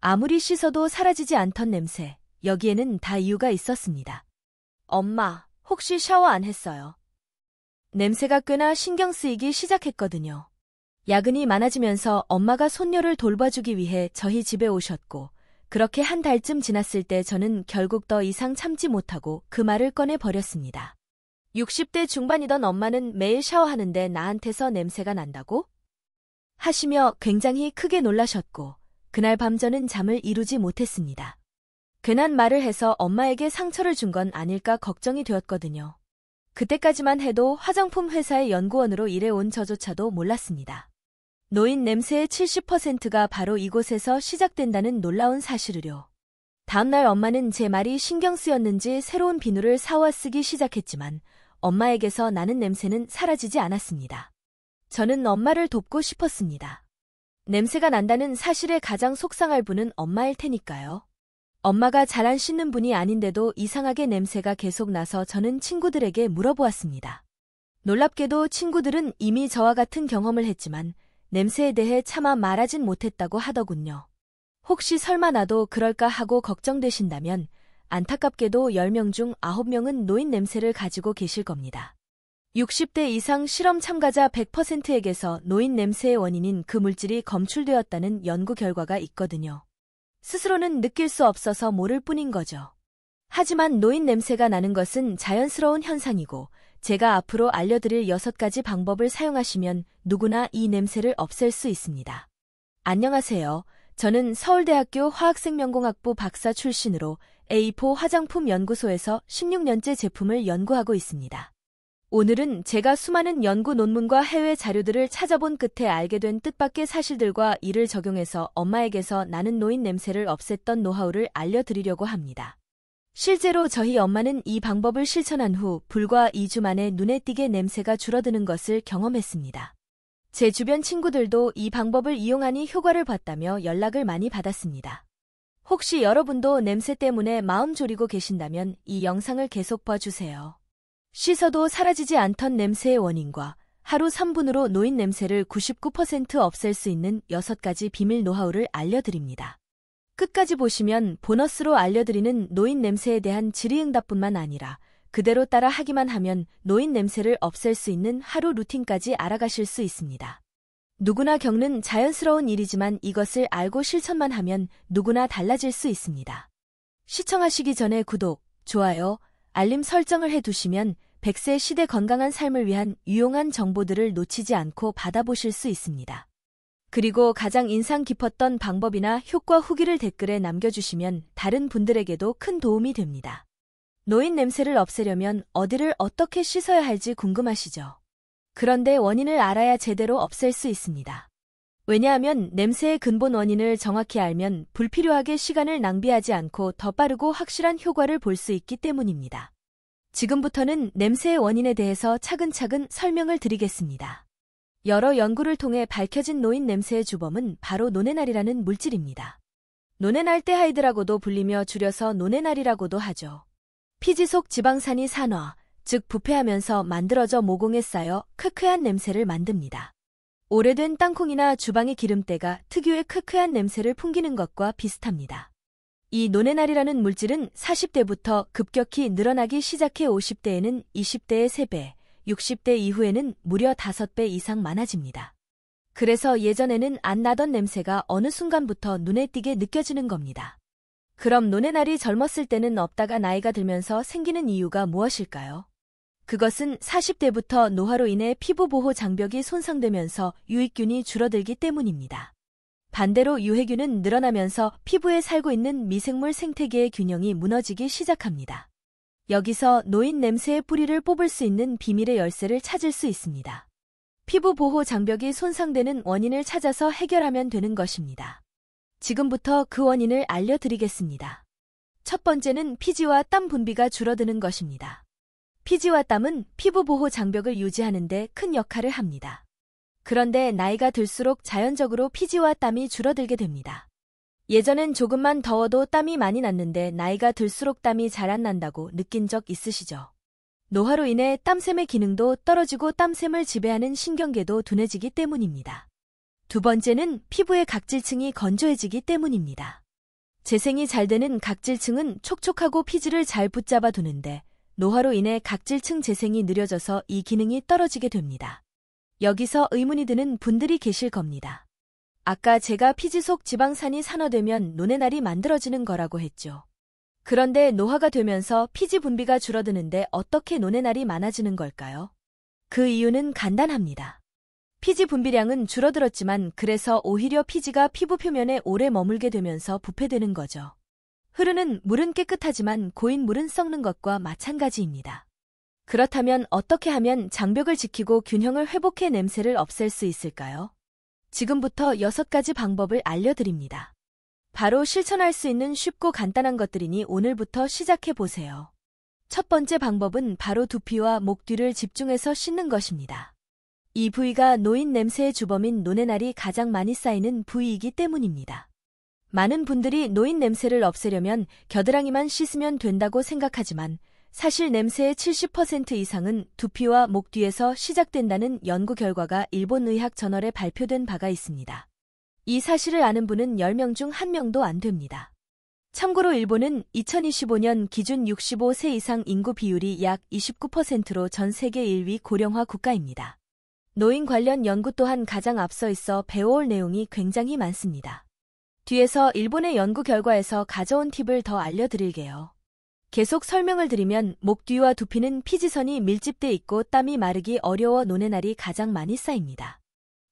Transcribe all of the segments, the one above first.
아무리 씻어도 사라지지 않던 냄새, 여기에는 다 이유가 있었습니다. 엄마, 혹시 샤워 안 했어요? 냄새가 꽤나 신경 쓰이기 시작했거든요. 야근이 많아지면서 엄마가 손녀를 돌봐주기 위해 저희 집에 오셨고, 그렇게 한 달쯤 지났을 때 저는 결국 더 이상 참지 못하고 그 말을 꺼내버렸습니다. 60대 중반이던 엄마는 매일 샤워하는데 나한테서 냄새가 난다고? 하시며 굉장히 크게 놀라셨고, 그날 밤 저는 잠을 이루지 못했습니다. 괜한 말을 해서 엄마에게 상처를 준 건 아닐까 걱정이 되었거든요. 그때까지만 해도 화장품 회사의 연구원으로 일해온 저조차도 몰랐습니다. 노인 냄새의 70%가 바로 이곳에서 시작된다는 놀라운 사실을요. 다음날 엄마는 제 말이 신경 쓰였는지 새로운 비누를 사와 쓰기 시작했지만 엄마에게서 나는 냄새는 사라지지 않았습니다. 저는 엄마를 돕고 싶었습니다. 냄새가 난다는 사실에 가장 속상할 분은 엄마일 테니까요. 엄마가 잘 안 씻는 분이 아닌데도 이상하게 냄새가 계속 나서 저는 친구들에게 물어보았습니다. 놀랍게도 친구들은 이미 저와 같은 경험을 했지만 냄새에 대해 차마 말하진 못했다고 하더군요. 혹시 설마 나도 그럴까 하고 걱정되신다면 안타깝게도 10명 중 9명은 노인 냄새를 가지고 계실 겁니다. 60대 이상 실험 참가자 100%에게서 노인 냄새의 원인인 그 물질이 검출되었다는 연구 결과가 있거든요. 스스로는 느낄 수 없어서 모를 뿐인 거죠. 하지만 노인 냄새가 나는 것은 자연스러운 현상이고 제가 앞으로 알려드릴 6가지 방법을 사용하시면 누구나 이 냄새를 없앨 수 있습니다. 안녕하세요. 저는 서울대학교 화학생명공학부 박사 출신으로 A4 화장품 연구소에서 16년째 제품을 연구하고 있습니다. 오늘은 제가 수많은 연구 논문과 해외 자료들을 찾아본 끝에 알게 된 뜻밖의 사실들과 이를 적용해서 엄마에게서 나는 노인 냄새를 없앴던 노하우를 알려드리려고 합니다. 실제로 저희 엄마는 이 방법을 실천한 후 불과 2주 만에 눈에 띄게 냄새가 줄어드는 것을 경험했습니다. 제 주변 친구들도 이 방법을 이용하니 효과를 봤다며 연락을 많이 받았습니다. 혹시 여러분도 냄새 때문에 마음 졸이고 계신다면 이 영상을 계속 봐주세요. 씻어도 사라지지 않던 냄새의 원인과 하루 3분으로 노인 냄새를 99% 없앨 수 있는 6가지 비밀 노하우를 알려드립니다. 끝까지 보시면 보너스로 알려드리는 노인 냄새에 대한 질의응답뿐만 아니라 그대로 따라 하기만 하면 노인 냄새를 없앨 수 있는 하루 루틴까지 알아가실 수 있습니다. 누구나 겪는 자연스러운 일이지만 이것을 알고 실천만 하면 누구나 달라질 수 있습니다. 시청하시기 전에 구독, 좋아요, 알림 설정을 해두시면 100세 시대 건강한 삶을 위한 유용한 정보들을 놓치지 않고 받아보실 수 있습니다. 그리고 가장 인상 깊었던 방법이나 효과 후기를 댓글에 남겨주시면 다른 분들에게도 큰 도움이 됩니다. 노인 냄새를 없애려면 어디를 어떻게 씻어야 할지 궁금하시죠? 그런데 원인을 알아야 제대로 없앨 수 있습니다. 왜냐하면 냄새의 근본 원인을 정확히 알면 불필요하게 시간을 낭비하지 않고 더 빠르고 확실한 효과를 볼 수 있기 때문입니다. 지금부터는 냄새의 원인에 대해서 차근차근 설명을 드리겠습니다. 여러 연구를 통해 밝혀진 노인 냄새의 주범은 바로 노네날이라는 물질입니다. 노네날데하이드라고도 불리며 줄여서 노네날이라고도 하죠. 피지 속 지방산이 산화, 즉 부패하면서 만들어져 모공에 쌓여 크크한 냄새를 만듭니다. 오래된 땅콩이나 주방의 기름때가 특유의 크크한 냄새를 풍기는 것과 비슷합니다. 이 노네날이라는 물질은 40대부터 급격히 늘어나기 시작해 50대에는 20대의 3배, 60대 이후에는 무려 5배 이상 많아집니다. 그래서 예전에는 안 나던 냄새가 어느 순간부터 눈에 띄게 느껴지는 겁니다. 그럼 노네날이 젊었을 때는 없다가 나이가 들면서 생기는 이유가 무엇일까요? 그것은 40대부터 노화로 인해 피부 보호 장벽이 손상되면서 유익균이 줄어들기 때문입니다. 반대로 유해균은 늘어나면서 피부에 살고 있는 미생물 생태계의 균형이 무너지기 시작합니다. 여기서 노인 냄새의 뿌리를 뽑을 수 있는 비밀의 열쇠를 찾을 수 있습니다. 피부 보호 장벽이 손상되는 원인을 찾아서 해결하면 되는 것입니다. 지금부터 그 원인을 알려드리겠습니다. 첫 번째는 피지와 땀 분비가 줄어드는 것입니다. 피지와 땀은 피부 보호 장벽을 유지하는 데 큰 역할을 합니다. 그런데 나이가 들수록 자연적으로 피지와 땀이 줄어들게 됩니다. 예전엔 조금만 더워도 땀이 많이 났는데 나이가 들수록 땀이 잘 안 난다고 느낀 적 있으시죠? 노화로 인해 땀샘의 기능도 떨어지고 땀샘을 지배하는 신경계도 둔해지기 때문입니다. 두 번째는 피부의 각질층이 건조해지기 때문입니다. 재생이 잘 되는 각질층은 촉촉하고 피지를 잘 붙잡아 두는데 노화로 인해 각질층 재생이 느려져서 이 기능이 떨어지게 됩니다. 여기서 의문이 드는 분들이 계실 겁니다. 아까 제가 피지 속 지방산이 산화되면 노네날이 만들어지는 거라고 했죠. 그런데 노화가 되면서 피지 분비가 줄어드는데 어떻게 노네날이 많아지는 걸까요? 그 이유는 간단합니다. 피지 분비량은 줄어들었지만 그래서 오히려 피지가 피부 표면에 오래 머물게 되면서 부패되는 거죠. 흐르는 물은 깨끗하지만 고인 물은 썩는 것과 마찬가지입니다. 그렇다면 어떻게 하면 장벽을 지키고 균형을 회복해 냄새를 없앨 수 있을까요? 지금부터 6가지 방법을 알려드립니다. 바로 실천할 수 있는 쉽고 간단한 것들이니 오늘부터 시작해보세요. 첫 번째 방법은 바로 두피와 목 뒤를 집중해서 씻는 것입니다. 이 부위가 노인 냄새의 주범인 노네날이 가장 많이 쌓이는 부위이기 때문입니다. 많은 분들이 노인 냄새를 없애려면 겨드랑이만 씻으면 된다고 생각하지만 사실 냄새의 70% 이상은 두피와 목 뒤에서 시작된다는 연구 결과가 일본 의학 저널에 발표된 바가 있습니다. 이 사실을 아는 분은 10명 중 1명도 안 됩니다. 참고로 일본은 2025년 기준 65세 이상 인구 비율이 약 29%로 전 세계 1위 고령화 국가입니다. 노인 관련 연구 또한 가장 앞서 있어 배워올 내용이 굉장히 많습니다. 뒤에서 일본의 연구 결과에서 가져온 팁을 더 알려드릴게요. 계속 설명을 드리면 목 뒤와 두피는 피지선이 밀집돼 있고 땀이 마르기 어려워 노네날이 가장 많이 쌓입니다.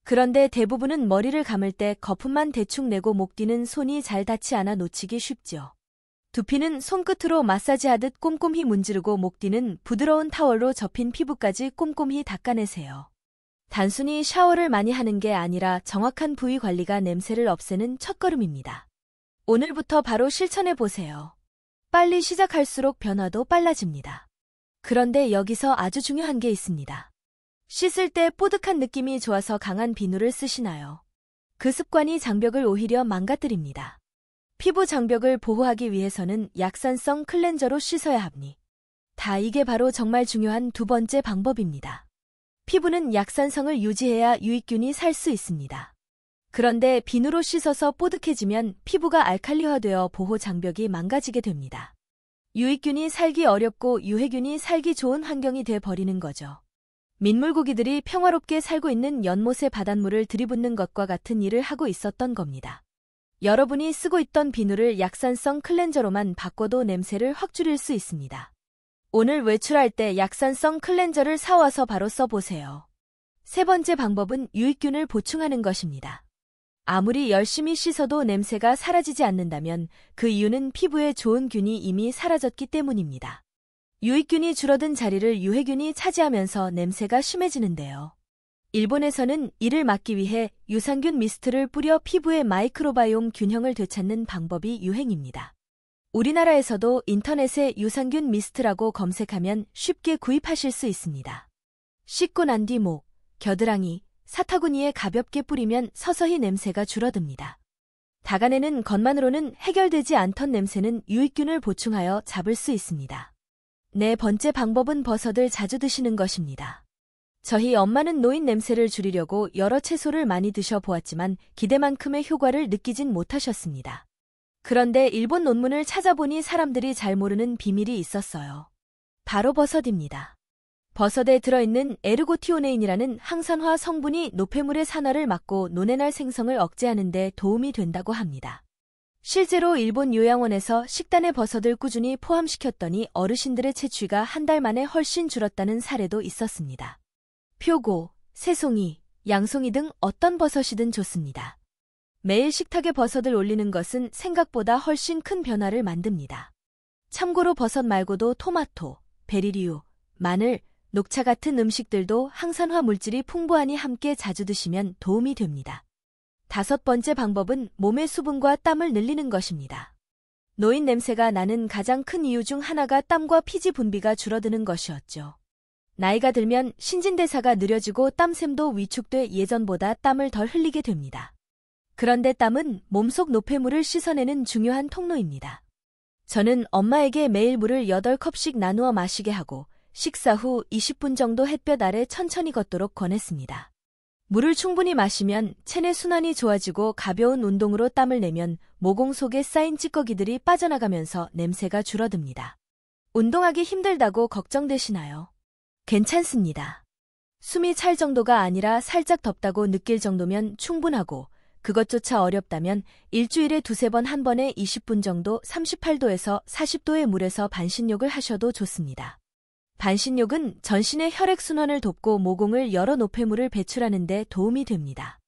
그런데 대부분은 머리를 감을 때 거품만 대충 내고 목 뒤는 손이 잘 닿지 않아 놓치기 쉽죠. 두피는 손끝으로 마사지하듯 꼼꼼히 문지르고 목 뒤는 부드러운 타월로 접힌 피부까지 꼼꼼히 닦아내세요. 단순히 샤워를 많이 하는 게 아니라 정확한 부위 관리가 냄새를 없애는 첫걸음입니다. 오늘부터 바로 실천해보세요. 빨리 시작할수록 변화도 빨라집니다. 그런데 여기서 아주 중요한 게 있습니다. 씻을 때 뽀득한 느낌이 좋아서 강한 비누를 쓰시나요? 그 습관이 장벽을 오히려 망가뜨립니다. 피부 장벽을 보호하기 위해서는 약산성 클렌저로 씻어야 합니다. 이게 바로 정말 중요한 두 번째 방법입니다. 피부는 약산성을 유지해야 유익균이 살 수 있습니다. 그런데 비누로 씻어서 뽀득해지면 피부가 알칼리화되어 보호 장벽이 망가지게 됩니다. 유익균이 살기 어렵고 유해균이 살기 좋은 환경이 돼 버리는 거죠. 민물고기들이 평화롭게 살고 있는 연못의 바닷물을 들이붓는 것과 같은 일을 하고 있었던 겁니다. 여러분이 쓰고 있던 비누를 약산성 클렌저로만 바꿔도 냄새를 확 줄일 수 있습니다. 오늘 외출할 때 약산성 클렌저를 사와서 바로 써보세요. 세 번째 방법은 유익균을 보충하는 것입니다. 아무리 열심히 씻어도 냄새가 사라지지 않는다면 그 이유는 피부에 좋은 균이 이미 사라졌기 때문입니다. 유익균이 줄어든 자리를 유해균이 차지하면서 냄새가 심해지는데요. 일본에서는 이를 막기 위해 유산균 미스트를 뿌려 피부의 마이크로바이옴 균형을 되찾는 방법이 유행입니다. 우리나라에서도 인터넷에 유산균 미스트라고 검색하면 쉽게 구입하실 수 있습니다. 씻고 난 뒤 목, 겨드랑이, 사타구니에 가볍게 뿌리면 서서히 냄새가 줄어듭니다. 닦아내는 것만으로는 해결되지 않던 냄새는 유익균을 보충하여 잡을 수 있습니다. 네 번째 방법은 버섯을 자주 드시는 것입니다. 저희 엄마는 노인 냄새를 줄이려고 여러 채소를 많이 드셔보았지만 기대만큼의 효과를 느끼진 못하셨습니다. 그런데 일본 논문을 찾아보니 사람들이 잘 모르는 비밀이 있었어요. 바로 버섯입니다. 버섯에 들어있는 에르고티오네인이라는 항산화 성분이 노폐물의 산화를 막고 노네날 생성을 억제하는 데 도움이 된다고 합니다. 실제로 일본 요양원에서 식단에 버섯을 꾸준히 포함시켰더니 어르신들의 체취가 한 달 만에 훨씬 줄었다는 사례도 있었습니다. 표고, 새송이, 양송이 등 어떤 버섯이든 좋습니다. 매일 식탁에 버섯을 올리는 것은 생각보다 훨씬 큰 변화를 만듭니다. 참고로 버섯 말고도 토마토, 베리류, 마늘, 녹차 같은 음식들도 항산화 물질이 풍부하니 함께 자주 드시면 도움이 됩니다. 다섯 번째 방법은 몸의 수분과 땀을 늘리는 것입니다. 노인 냄새가 나는 가장 큰 이유 중 하나가 땀과 피지 분비가 줄어드는 것이었죠. 나이가 들면 신진대사가 느려지고 땀샘도 위축돼 예전보다 땀을 덜 흘리게 됩니다. 그런데 땀은 몸속 노폐물을 씻어내는 중요한 통로입니다. 저는 엄마에게 매일 물을 8컵씩 나누어 마시게 하고 식사 후 20분 정도 햇볕 아래 천천히 걷도록 권했습니다. 물을 충분히 마시면 체내 순환이 좋아지고 가벼운 운동으로 땀을 내면 모공 속에 쌓인 찌꺼기들이 빠져나가면서 냄새가 줄어듭니다. 운동하기 힘들다고 걱정되시나요? 괜찮습니다. 숨이 찰 정도가 아니라 살짝 덥다고 느낄 정도면 충분하고 그것조차 어렵다면 일주일에 2~3번 한 번에 20분 정도 38도에서 40도의 물에서 반신욕을 하셔도 좋습니다. 반신욕은 전신의 혈액순환을 돕고 모공을 열어 노폐물을 배출하는 데 도움이 됩니다.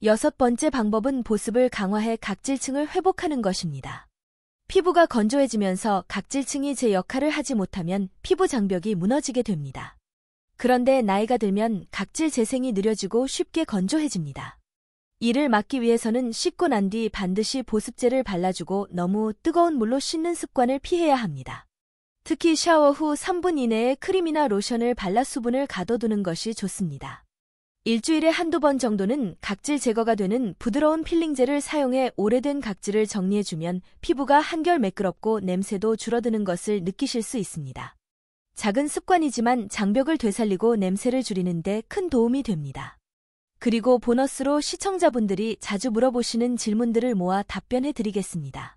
6번째 방법은 보습을 강화해 각질층을 회복하는 것입니다. 피부가 건조해지면서 각질층이 제 역할을 하지 못하면 피부 장벽이 무너지게 됩니다. 그런데 나이가 들면 각질 재생이 느려지고 쉽게 건조해집니다. 이를 막기 위해서는 씻고 난 뒤 반드시 보습제를 발라주고 너무 뜨거운 물로 씻는 습관을 피해야 합니다. 특히 샤워 후 3분 이내에 크림이나 로션을 발라 수분을 가둬두는 것이 좋습니다. 일주일에 한두 번 정도는 각질 제거가 되는 부드러운 필링제를 사용해 오래된 각질을 정리해주면 피부가 한결 매끄럽고 냄새도 줄어드는 것을 느끼실 수 있습니다. 작은 습관이지만 장벽을 되살리고 냄새를 줄이는 데 큰 도움이 됩니다. 그리고 보너스로 시청자분들이 자주 물어보시는 질문들을 모아 답변해 드리겠습니다.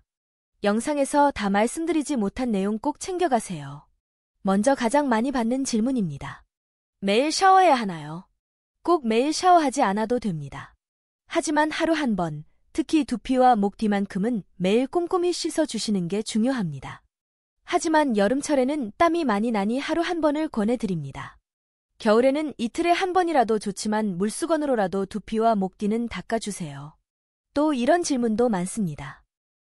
영상에서 다 말씀드리지 못한 내용 꼭 챙겨가세요. 먼저 가장 많이 받는 질문입니다. 매일 샤워해야 하나요? 꼭 매일 샤워하지 않아도 됩니다. 하지만 하루 한 번, 특히 두피와 목 뒤만큼은 매일 꼼꼼히 씻어주시는 게 중요합니다. 하지만 여름철에는 땀이 많이 나니 하루 한 번을 권해드립니다. 겨울에는 이틀에 한 번이라도 좋지만 물수건으로라도 두피와 목 뒤는 닦아주세요. 또 이런 질문도 많습니다.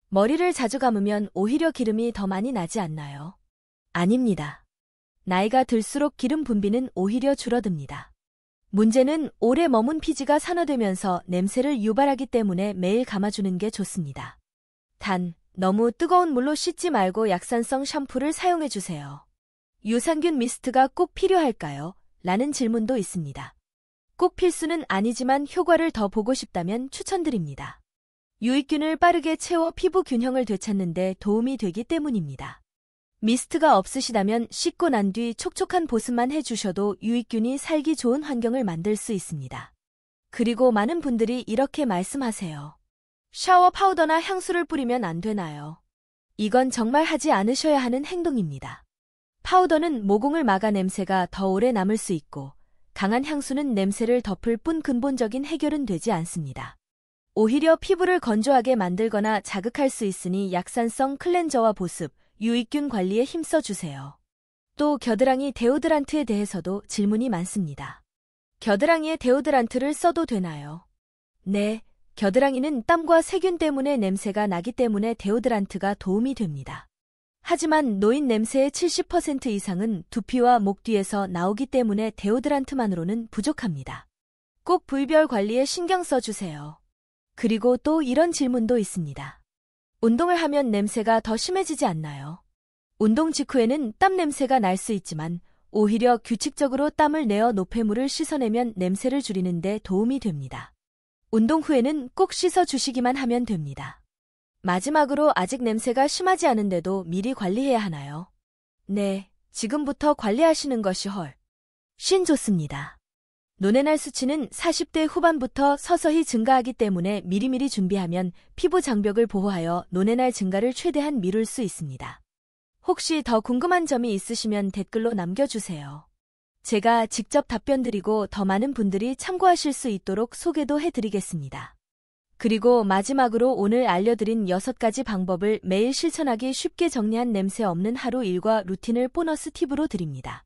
머리를 자주 감으면 오히려 기름이 더 많이 나지 않나요? 아닙니다. 나이가 들수록 기름 분비는 오히려 줄어듭니다. 문제는 오래 머문 피지가 산화되면서 냄새를 유발하기 때문에 매일 감아주는 게 좋습니다. 단, 너무 뜨거운 물로 씻지 말고 약산성 샴푸를 사용해주세요. 유산균 미스트가 꼭 필요할까요? 라는 질문도 있습니다. 꼭 필수는 아니지만 효과를 더 보고 싶다면 추천드립니다. 유익균을 빠르게 채워 피부 균형을 되찾는 데 도움이 되기 때문입니다. 미스트가 없으시다면 씻고 난 뒤 촉촉한 보습만 해주셔도 유익균이 살기 좋은 환경을 만들 수 있습니다. 그리고 많은 분들이 이렇게 말씀하세요. 샤워 파우더나 향수를 뿌리면 안 되나요? 이건 정말 하지 않으셔야 하는 행동입니다. 파우더는 모공을 막아 냄새가 더 오래 남을 수 있고 강한 향수는 냄새를 덮을 뿐 근본적인 해결은 되지 않습니다. 오히려 피부를 건조하게 만들거나 자극할 수 있으니 약산성 클렌저와 보습, 유익균 관리에 힘써주세요. 또 겨드랑이 데오드란트에 대해서도 질문이 많습니다. 겨드랑이에 데오드란트를 써도 되나요? 네, 겨드랑이는 땀과 세균 때문에 냄새가 나기 때문에 데오드란트가 도움이 됩니다. 하지만 노인 냄새의 70% 이상은 두피와 목 뒤에서 나오기 때문에 데오드란트만으로는 부족합니다. 꼭 부위별 관리에 신경 써주세요. 그리고 또 이런 질문도 있습니다. 운동을 하면 냄새가 더 심해지지 않나요? 운동 직후에는 땀 냄새가 날 수 있지만 오히려 규칙적으로 땀을 내어 노폐물을 씻어내면 냄새를 줄이는 데 도움이 됩니다. 운동 후에는 꼭 씻어주시기만 하면 됩니다. 마지막으로 아직 냄새가 심하지 않은데도 미리 관리해야 하나요? 네, 지금부터 관리하시는 것이 훨씬 좋습니다. 눈의 날 수치는 40대 후반부터 서서히 증가하기 때문에 미리미리 준비하면 피부 장벽을 보호하여 눈의 날 증가를 최대한 미룰 수 있습니다. 혹시 더 궁금한 점이 있으시면 댓글로 남겨주세요. 제가 직접 답변 드리고 더 많은 분들이 참고하실 수 있도록 소개도 해드리겠습니다. 그리고 마지막으로 오늘 알려드린 6가지 방법을 매일 실천하기 쉽게 정리한 냄새 없는 하루 일과 루틴을 보너스 팁으로 드립니다.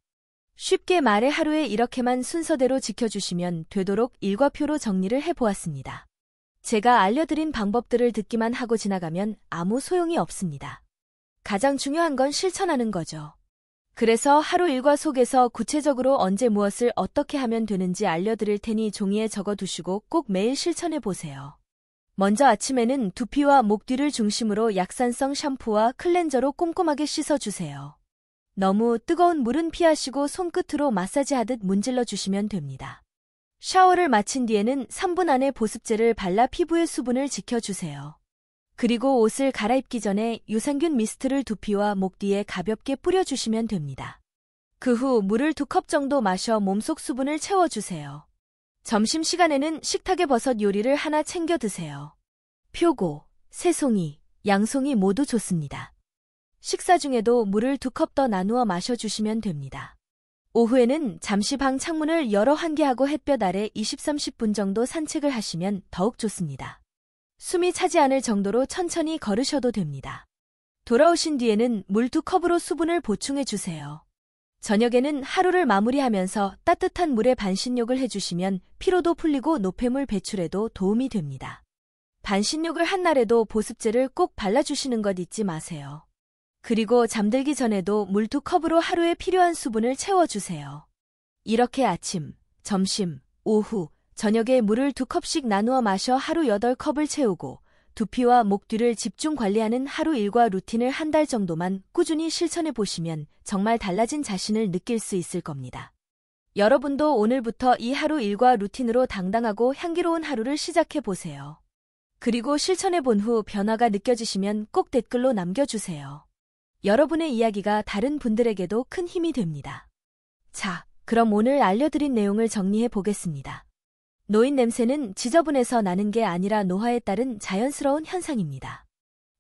쉽게 말해 하루에 이렇게만 순서대로 지켜주시면 되도록 일과표로 정리를 해보았습니다. 제가 알려드린 방법들을 듣기만 하고 지나가면 아무 소용이 없습니다. 가장 중요한 건 실천하는 거죠. 그래서 하루 일과 속에서 구체적으로 언제 무엇을 어떻게 하면 되는지 알려드릴 테니 종이에 적어두시고 꼭 매일 실천해보세요. 먼저 아침에는 두피와 목 뒤를 중심으로 약산성 샴푸와 클렌저로 꼼꼼하게 씻어주세요. 너무 뜨거운 물은 피하시고 손끝으로 마사지하듯 문질러 주시면 됩니다. 샤워를 마친 뒤에는 3분 안에 보습제를 발라 피부의 수분을 지켜주세요. 그리고 옷을 갈아입기 전에 유산균 미스트를 두피와 목 뒤에 가볍게 뿌려주시면 됩니다. 그 후 물을 2컵 정도 마셔 몸속 수분을 채워주세요. 점심시간에는 식탁에 버섯 요리를 하나 챙겨 드세요. 표고, 새송이, 양송이 모두 좋습니다. 식사 중에도 물을 2컵 더 나누어 마셔주시면 됩니다. 오후에는 잠시 방 창문을 열어 환기하고 햇볕 아래 20-30분 정도 산책을 하시면 더욱 좋습니다. 숨이 차지 않을 정도로 천천히 걸으셔도 됩니다. 돌아오신 뒤에는 물 2컵으로 수분을 보충해 주세요. 저녁에는 하루를 마무리하면서 따뜻한 물에 반신욕을 해주시면 피로도 풀리고 노폐물 배출에도 도움이 됩니다. 반신욕을 한 날에도 보습제를 꼭 발라주시는 것 잊지 마세요. 그리고 잠들기 전에도 물 2컵으로 하루에 필요한 수분을 채워주세요. 이렇게 아침, 점심, 오후, 저녁에 물을 2컵씩 나누어 마셔 하루 8컵을 채우고 두피와 목 뒤를 집중 관리하는 하루 일과 루틴을 한 달 정도만 꾸준히 실천해 보시면 정말 달라진 자신을 느낄 수 있을 겁니다. 여러분도 오늘부터 이 하루 일과 루틴으로 당당하고 향기로운 하루를 시작해 보세요. 그리고 실천해 본 후 변화가 느껴지시면 꼭 댓글로 남겨주세요. 여러분의 이야기가 다른 분들에게도 큰 힘이 됩니다. 자, 그럼 오늘 알려드린 내용을 정리해 보겠습니다. 노인 냄새는 지저분해서 나는 게 아니라 노화에 따른 자연스러운 현상입니다.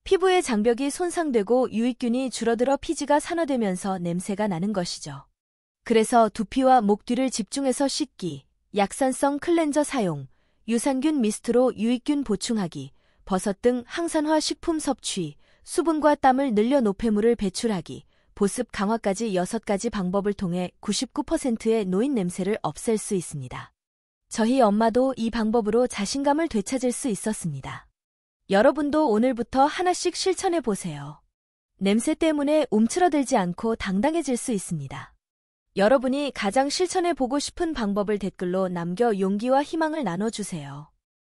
피부의 장벽이 손상되고 유익균이 줄어들어 피지가 산화되면서 냄새가 나는 것이죠. 그래서 두피와 목 뒤를 집중해서 씻기, 약산성 클렌저 사용, 유산균 미스트로 유익균 보충하기, 버섯 등 항산화 식품 섭취, 수분과 땀을 늘려 노폐물을 배출하기, 보습 강화까지 6가지 방법을 통해 99%의 노인 냄새를 없앨 수 있습니다. 저희 엄마도 이 방법으로 자신감을 되찾을 수 있었습니다. 여러분도 오늘부터 하나씩 실천해 보세요. 냄새 때문에 움츠러들지 않고 당당해질 수 있습니다. 여러분이 가장 실천해 보고 싶은 방법을 댓글로 남겨 용기와 희망을 나눠주세요.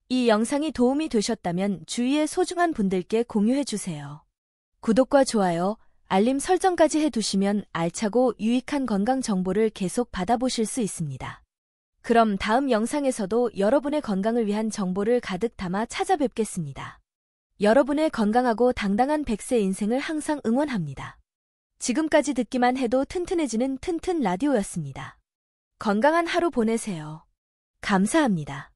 이 영상이 도움이 되셨다면 주위의 소중한 분들께 공유해 주세요. 구독과 좋아요, 알림 설정까지 해두시면 알차고 유익한 건강 정보를 계속 받아보실 수 있습니다. 그럼 다음 영상에서도 여러분의 건강을 위한 정보를 가득 담아 찾아뵙겠습니다. 여러분의 건강하고 당당한 100세 인생을 항상 응원합니다. 지금까지 듣기만 해도 튼튼해지는 튼튼 라디오였습니다. 건강한 하루 보내세요. 감사합니다.